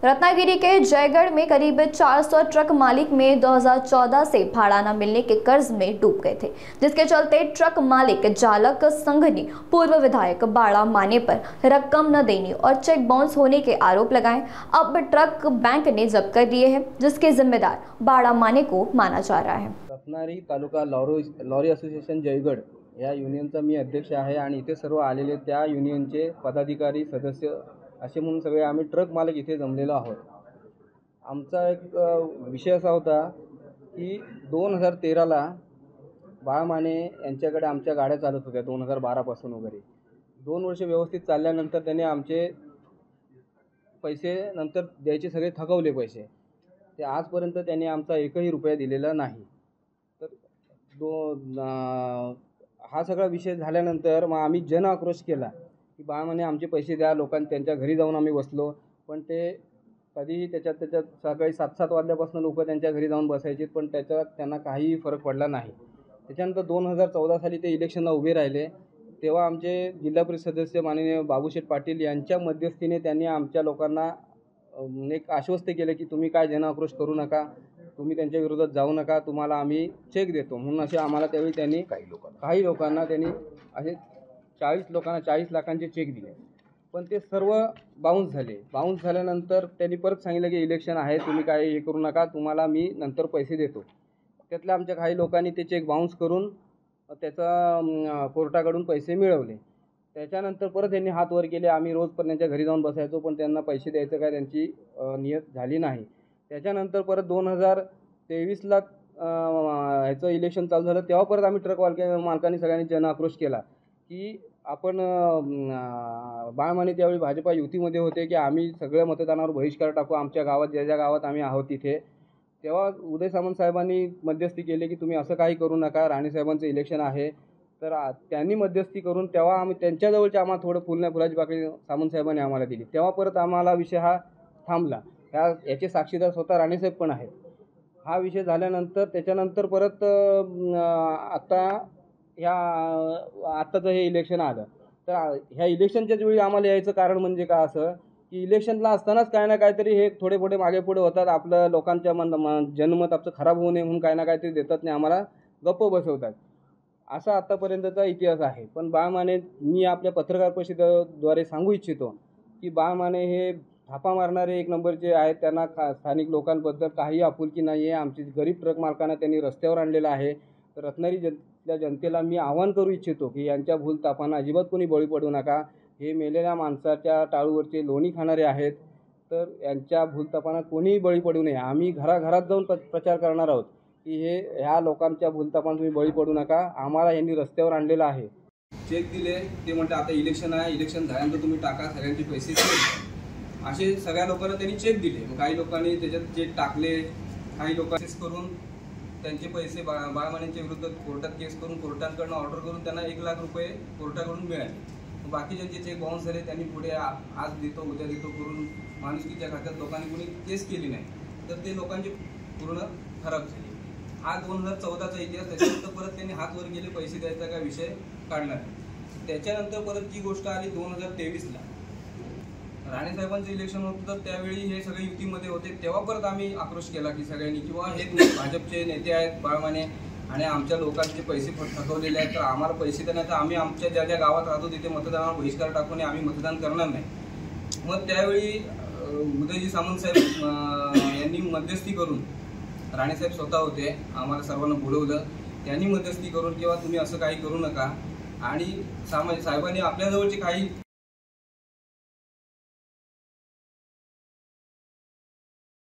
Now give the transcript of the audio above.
रत्नागिरी के जयगढ़ में करीब 400 ट्रक मालिक में 2014 से भाड़ा न मिलने के कर्ज में डूब गए थे, जिसके चलते ट्रक मालिक चालक संघ ने पूर्व विधायक बाड़ा माने पर रकम न देने और चेक बाउंस होने के आरोप लगाए। अब ट्रक बैंक ने जब्त कर लिए हैं, जिसके जिम्मेदार बाड़ा माने को माना जा रहा है। रत्नागिरी तालुका लॉरी असोसिएशन जयगढ़ या युनियनचा मी अध्यक्ष आहे आणि इथे सर्व आलेले त्या युनियनचे पदाधिकारी सदस्य असे म्हणून सगळे आम्ही ट्रक मालक इथे जमलेलो आहोत। आमचा एक विषय असा होता की 2013ला बाळा माने यांच्याकडे आमच्या गाड्या चालत होत्या 2012 पासून वगैरे 2 वर्ष व्यवस्थित चालल्यानंतर त्यांनी आमचे पैसे नंतर द्यायचे सगळे थकवले पैसे। ते आजपर्यंत त्यांनी आमचा एकही रुपया दिलेला नाही। तर हा सगळा विषय झाल्यानंतर मग आम्ही जन आक्रोश केला की बाळा माने आमचे पैसे द्या। लोकांना त्यांच्या घरी जाऊन आम्ही बसलो, पण ते कधीही त्याच्यात सकाळी 7-7 वाजल्यापासून लोक त्यांच्या घरी जाऊन बसायचे, पण त्याच्यात त्यांना काही फरक पडला नाही। त्याच्यानंतर 2014 साली ते इलेक्शनला उभे राहिले, तेव्हा आमचे जिल्हा परिषद सदस्य माननीय बाबूशेठ पाटील यांच्या मध्यस्थीने त्यांनी आमच्या लोकांना एक आश्वस्त केले की तुम्ही काय जन आक्रोश करू नका, तुम्ही त्यांच्या विरोधात जाऊ नका, तुम्हाला आम्ही चेक देतो म्हणून असे आम्हाला त्यावेळी त्यांनी काही लोकांना त्यांनी असे 40 लाखांचे चेक दिले। पण ते सर्व बाउन्स झाले। बाउन्स झाल्यानंतर त्यांनी परत सांगितलं की इलेक्शन आहे, तुम्ही काय हे करू नका, तुम्हाला मी नंतर पैसे देतो। त्यातल्या आमच्या काही लोकांनी ते चेक बाउन्स करून त्याचा कोर्टाकडून पैसे मिळवले। त्याच्यानंतर परत त्यांनी हात वर केले। आम्ही रोज पण त्यांच्या घरी जाऊन बसायचो, पण त्यांना पैसे द्यायचं काय त्यांची नियत झाली नाही। त्याच्यानंतर परत 2023ला ह्याचं इलेक्शन चालू झालं, तेव्हा परत आम्ही ट्रक मालकांनी सगळ्यांनी जन आक्रोश केला की आपण बाळा माने त्यावेळी भाजपा युतीमध्ये होते की आम्ही सगळ्या मतदानावर बहिष्कार टाकू आमच्या गावात, ज्या गावात आम्ही आहोत तिथे। तेव्हा उदय सामंत साहेबांनी मध्यस्थी केली की तुम्ही असं काही करू नका, राणे साहेबांचं इलेक्शन आहे। तर त्यांनी मध्यस्थी करून तेव्हा आम्ही त्यांच्याजवळचे आम्हाला थोडं फुलाची पाकळी सामंत साहेबांनी आम्हाला दिली, तेव्हा परत आम्हाला विषय हा थांबला। याचे साक्षीदार स्वतः राणे साहेब पण आहेत। हा विषय झाल्यानंतर त्याच्यानंतर परत आत्ताचं हे इलेक्शन आलं, तर ह्या इलेक्शनच्याच वेळी आम्हाला यायचं कारण म्हणजे काय असं की इलेक्शनला असतानाच काय ना काहीतरी हे थोडे मागे पुढे होतात, आपलं लोकांच्या जनमत आपलं खराब होऊ नये म्हणून काय ना काहीतरी देतात नाही, आम्हाला गप्प बसवतात। असा आत्तापर्यंतचा इतिहास आहे। पण बाळा माने, मी आपल्या पत्रकार परिषदेद्वारे सांगू इच्छितो की बाळा माने हे थापा मारणारे एक नंबरचे आहेत। त्यांना स्थानिक लोकांबद्दल काही आपुलकी नाही आहे। आमची गरीब ट्रक मालकांना त्यांनी रस्त्यावर आणलेलं आहे। तर रत्नागिरीतल्या जनतेला मी आवाहन करू इच्छितो की यांच्या भूलथापांना अजिबात कोणी बळी पडू नका। हे मेलेल्या माणसाच्या टाळूवरचे लोणी खाणारे आहेत, तर यांच्या भूलथापांना कोणीही बळी पडू नये। आम्ही घराघरात जाऊन प्रचार करणार आहोत की ह्या लोकांच्या भूलथापांना तुम्ही बळी पडू नका। आम्हाला यांनी रस्त्यावर आणलेलं आहे। चेक दिले, ते म्हणते आता इलेक्शन आहे, इलेक्शन झाल्यानंतर तुम्ही टाका सगळ्यांचे पैसे, असे सगळ्या लोकांना त्यांनी चेक दिले। काही लोकांनी त्याच्यात चेक टाकले, काही लोकांनी करून त्यांचे पैसे बाळा मानेंच्या विरुद्ध कोर्टात केस करून कोर्टाकडून ऑर्डर करून त्यांना 1 लाख रुपये कोर्टाकडून मिळाले। बाकी ज्यांचे चेक बाउन्स झाले त्यांनी पुढे आज देतो उद्या देतो करून माणुसकीच्या खात्यात लोकांनी कोणी केस केली नाही, तर ते लोकांचे पूर्ण खराब झाले। हा 2014चा इतिहास। त्याच्यानंतर परत त्यांनी हात वर गेले, पैसे द्यायचा काय विषय काढला नाही। त्याच्यानंतर परत जी गोष्ट आली 2023ला राणे साहेबांचं इलेक्शन होतं, तर त्यावेळी हे सगळे युतीमध्ये होते, तेव्हा परत आम्ही आक्रोश केला की सगळ्यांनी किंवा हे भाजपचे नेते आहेत बाळा माने आणि आमच्या लोकांचे पैसे थकवलेले आहेत, तर आम्हाला पैसे देण्याचं आम्ही आमच्या ज्या गावात राहतो तिथे मतदानावर बहिष्कार टाकून आम्ही मतदान करणार नाही। मग त्यावेळी उदयजी सामंत साहेब यांनी मध्यस्थी करून, राणे साहेब स्वतः होते, आम्हाला सर्वांना बोलवलं, त्यांनी मध्यस्थी करून किंवा तुम्ही असं काही करू नका, आणि साहेबांनी आपल्याजवळचे काही